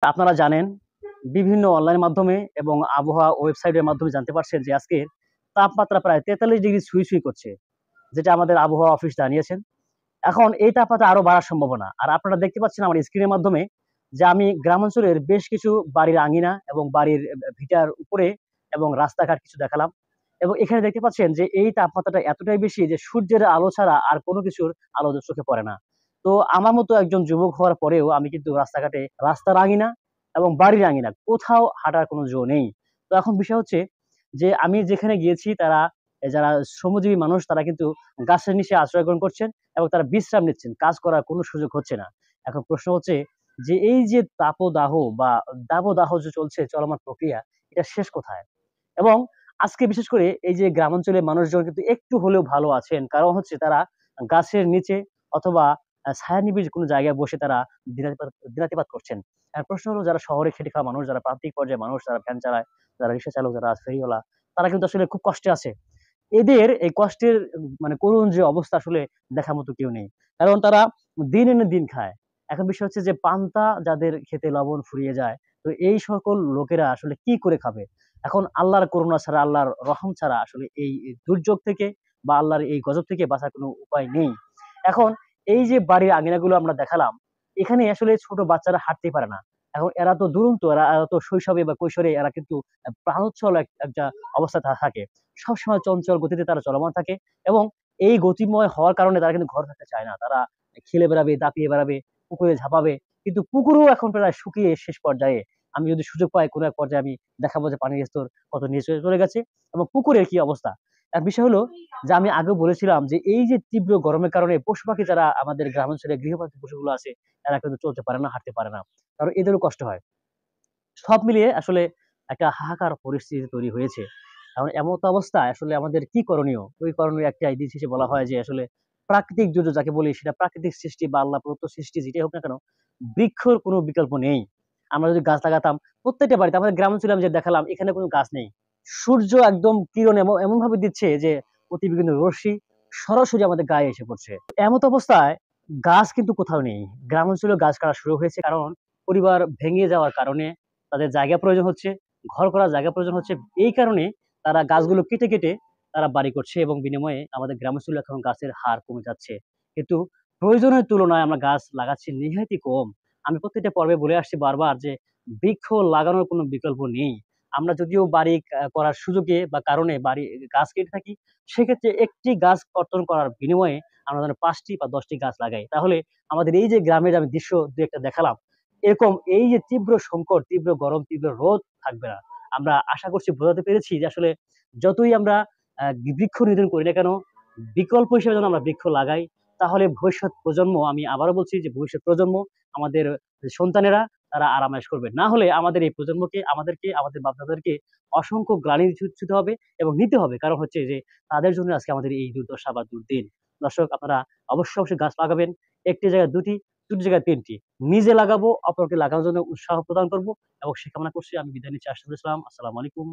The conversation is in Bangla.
আপনারা জানেন বিভিন্ন অনলাইন মাধ্যমে এবং আবহাওয়া ওয়েবসাইটের মাধ্যমে জানতে পারছেন যে আজকে তাপমাত্রা প্রায় 43 ডিগ্রি ছুঁই করছে, যেটা আমাদের আবহাওয়া অফিস জানিয়েছেন। এখন এই তাপমাত্রা আরো বাড়ার সম্ভাবনা। আর আপনারা দেখতে পাচ্ছেন আমার স্ক্রিনের মাধ্যমে যে আমি গ্রামাঞ্চলের বেশ কিছু বাড়ির আঙিনা এবং বাড়ির ভিটার উপরে এবং রাস্তাঘাট কিছু দেখালাম। এবং এখানে দেখতে পাচ্ছেন যে এই তাপমাত্রাটা এতটাই বেশি যে সূর্যের আলো ছাড়া আর কোনো কিছুর আলো চোখে পড়ে না। তো আমার মতো একজন যুবক হওয়ার পরেও আমি কিন্তু রাস্তাঘাটে রাস্তার আঙিনা এবং বাড়ির আঙিনা কোথাও হাঁটার কোনো জো নেই। তো এখন বিষয় হচ্ছে যে আমি যেখানে গিয়েছি তারা যারা শ্রমজীবী মানুষ তারা কিন্তু গাছের নিচে আশ্রয় গ্রহণ করছেন এবং তারা বিশ্রাম নিচ্ছেন। কাজ করার কোনো সুযোগ হচ্ছে না। এখন প্রশ্ন হচ্ছে যে এই যে তাপদাহ বা দাবদাহ যে চলছে চলমান প্রক্রিয়া, এটা শেষ কোথায়? এবং আজকে বিশেষ করে এই যে গ্রামাঞ্চলের মানুষজন কিন্তু একটু হলেও ভালো আছেন। কারণ হচ্ছে তারা গাছের নিচে অথবা ছায়ানিবিড় কোনো জায়গায় বসে তারা দিনাতিপাত করছেন। প্রশ্ন হলো যারা শহরে খেটে খাওয়া মানুষ, যারা প্রান্তিক পর্যায়ের মানুষ, যারা ভ্যান চালায়, যারা রিক্সা চালক, যারা ফেরিওয়ালা, তারা কিন্তু আসলে খুব কষ্টে আছে। এদের এই কষ্টের মানে করুণ যে অবস্থা আসলে দেখার মতো কেউ নেই। কারণ তারা দিন এনে দিন খায়। এখন বিষয় হচ্ছে যে পান্তা যাদের খেতে লবণ ফুরিয়ে যায়, তো এই সকল লোকেরা আসলে কি করে খাবে? এখন আল্লাহর করুণা ছাড়া, আল্লাহর রহম ছাড়া আসলে এই দুর্যোগ থেকে বা আল্লাহর এই গজব থেকে বাঁচার কোনো উপায় নেই। এখন এই যে বাড়ির আঙিনাগুলো আমরা দেখালাম, এখানে আসলে ছোট বাচ্চারা হাঁটতেই পারে না। এখন এরা তো দুরন্ত, এরা তো শৈশবে বা কৈশোরে এরা কিন্তু প্রাণোচ্ছল একটা অবস্থায় থাকে। সবসময় চঞ্চল গতিতে তারা চলমান থাকে এবং এই গতিময় হওয়ার কারণে তারা কিন্তু ঘরে থাকতে চায় না। তারা খেলে বেড়াবে, দাপিয়ে বেড়াবে, পুকুরে ঝাঁপাবে। কিন্তু পুকুরও এখন প্রায় শুকিয়ে শেষ পর্যায়ে। আমি যদি সুযোগ পাই কোনো এক পর্যায়ে আমি দেখাবো যে পানির স্তর কত নিচে চলে গেছে এবং পুকুরের কি অবস্থা। বিষয় হলো যে আমি আগেও বলেছিলাম যে এই যে তীব্র গরমের কারণে পশু-পাখি যারা আমাদের গ্রামাঞ্চলে গৃহপালিত পশুগুলো আছে, এরা কিন্তু চলতে পারে না, হাঁটতে পারে না। কারণ এদেরও কষ্ট হয়। সব মিলিয়ে আসলে একটা হাহাকার পরিস্থিতি তৈরি হয়েছে। এখন এমত অবস্থায় আসলে আমাদের কি করণীয়? ওই করণীয় একটাই দিন শেষে বলা হয় যে আসলে প্রাকৃতিক দুর্যোগ যাকে বলি সেটা প্রাকৃতিক সৃষ্টি বা আল্লাহ প্রদত্ত সৃষ্টি যেটাই হোক না কেন, বৃক্ষর কোনো বিকল্প নেই। আমরা যদি গাছ লাগাতাম প্রত্যেকটা বাড়িতে আমাদের গ্রামাঞ্চলে আমি যে দেখালাম এখানে কোনো গাছ নেই। সূর্য একদম কিরণ এমনভাবে দিচ্ছে যে প্রতিবিম্বিত রশ্মি সরাসরি আমাদের গায়ে এসে পড়ছে। এমত অবস্থায় গাছ কিন্তু কোথাও নেই। গ্রামাঞ্চলেও গাছ কাটা শুরু হয়েছে কারণ পরিবার ভেঙে যাওয়ার কারণে তাদের জায়গা প্রয়োজন হচ্ছে, ঘর করার জায়গা প্রয়োজন হচ্ছে। এই কারণে তারা গাছগুলো কেটে তারা বাড়ি করছে এবং বিনিময়ে আমাদের গ্রামাঞ্চলে এখন গাছের হার কমে যাচ্ছে। কিন্তু প্রয়োজনের তুলনায় আমরা গাছ লাগাচ্ছি নেহায়তই কম। আমি প্রত্যেকটা পর্বে বলে আসছি বারবার যে বৃক্ষ লাগানোর কোনো বিকল্প নেই। আমরা যদিও বাড়ি করার সুযোগে বা কারণে গাছ কেটে থাকি, সেক্ষেত্রে একটি গাছ কর্তন করার বিনিময়ে আমরা যেন ৫ টি বা ১০ টি গাছ লাগাই। তাহলে আমাদের এই যে গ্রামের আমি দৃশ্য ২-১ টা দেখালাম, এরকম এই যে তীব্র সংকট, তীব্র গরম, তীব্র রোদ থাকবে না। আমরা আশা করছি বোঝাতে পেরেছি যে আসলে যতই আমরা বৃক্ষ নিধন করি না কেন, বিকল্প হিসেবে যেন আমরা বৃক্ষ লাগাই। তাহলে ভবিষ্যৎ প্রজন্ম, আমি আবারও বলছি যে ভবিষ্যৎ প্রজন্ম, আমাদের সন্তানেরা তারা আরাম-আয়েশ করবে। না হলে আমাদের এই প্রজন্মকে, আমাদেরকে, আমাদের বাপ-দাদাদেরকে অসংখ্য গ্লানি ছুঁতে হবে এবং নিতে হবে। কারণ হচ্ছে যে তাদের জন্য আজকে আমাদের এই দুর্দশা বা দুর্দিন। দর্শক আপনারা অবশ্যই গাছ লাগাবেন। ১ টি জায়গায় ২ টি, ২ টি জায়গায় ৩ টি। নিজে লাগাবো, অপরকে লাগানোর জন্য উৎসাহ প্রদান করব এবং সে কামনা করছি। আমি বিদায় নিচ্ছি। আশরাফুল ইসলাম। আসসালামু আলাইকুম।